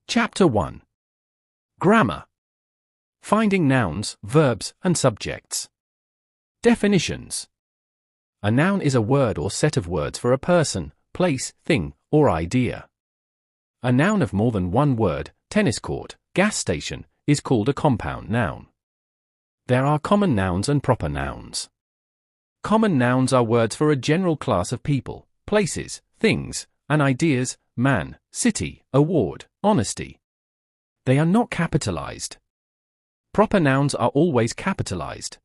Chapter 1. Grammar. Finding nouns, verbs, and subjects. Definitions. A noun is a word or set of words for a person, place, thing, or idea. A noun of more than one word, tennis court, gas station, is called a compound noun. There are common nouns and proper nouns. Common nouns are words for a general class of people, places, things, and ideas: man, city, award, honesty. They are not capitalized. Proper nouns are always capitalized.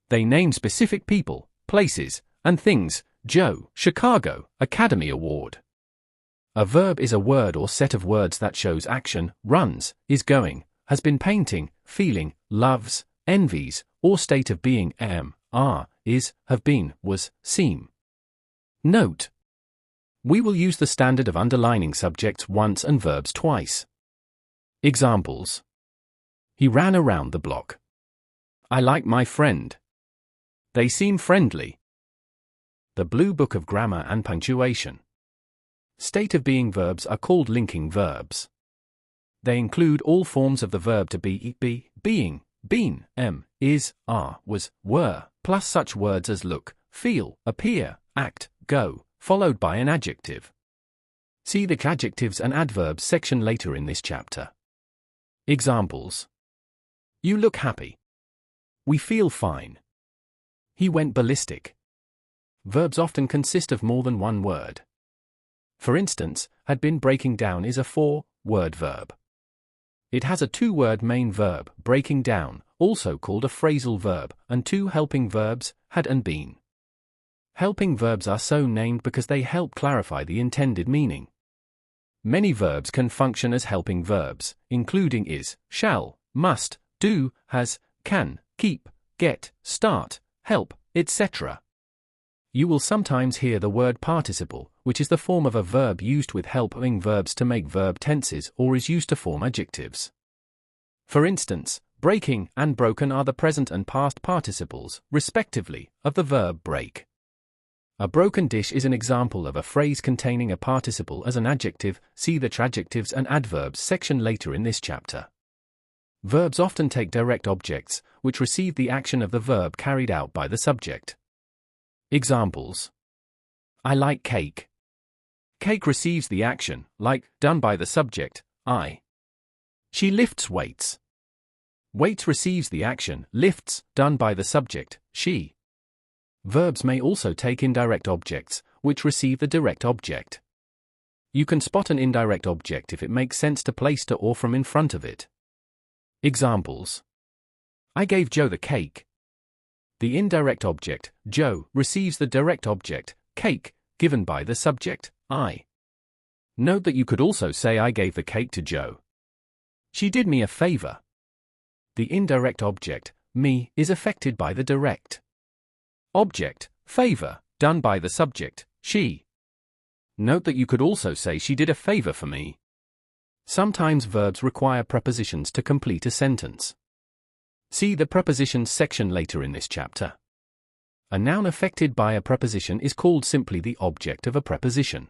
They name specific people, places, and things: Joe, Chicago, Academy Award. A verb is a word or set of words that shows action, runs, is going, has been painting, feeling, loves, envies, or state of being: am, are, is, have been, was, seem. Note: we will use the standard of underlining subjects once and verbs twice. Examples. He ran around the block. I like my friend. They seem friendly. The Blue Book of Grammar and Punctuation. State of being verbs are called linking verbs. They include all forms of the verb to be, being, been, am, is, are, was, were, plus such words as look, feel, appear, act, go, followed by an adjective. See the adjectives and adverbs section later in this chapter. Examples. You look happy. We feel fine. He went ballistic. Verbs often consist of more than one word. For instance, had been breaking down is a four-word verb. It has a two-word main verb, breaking down, also called a phrasal verb, and two helping verbs, had and been. Helping verbs are so named because they help clarify the intended meaning. Many verbs can function as helping verbs, including is, shall, must, do, has, can, keep, get, start, help, etc. You will sometimes hear the word participle, which is the form of a verb used with helping verbs to make verb tenses or is used to form adjectives. For instance, breaking and broken are the present and past participles, respectively, of the verb break. A broken dish is an example of a phrase containing a participle as an adjective. See the adjectives and adverbs section later in this chapter. Verbs often take direct objects, which receive the action of the verb carried out by the subject. Examples. I like cake. Cake receives the action, like, done by the subject, I. She lifts weights. Weights receives the action, lifts, done by the subject, she. Verbs may also take indirect objects, which receive the direct object. You can spot an indirect object if it makes sense to place to or from in front of it. Examples. I gave Joe the cake. The indirect object, Joe, receives the direct object, cake, given by the subject, I. Note that you could also say I gave the cake to Joe. She did me a favor. The indirect object, me, is affected by the direct object, favor, done by the subject, she. Note that you could also say she did a favor for me. Sometimes verbs require prepositions to complete a sentence. See the prepositions section later in this chapter. A noun affected by a preposition is called simply the object of a preposition.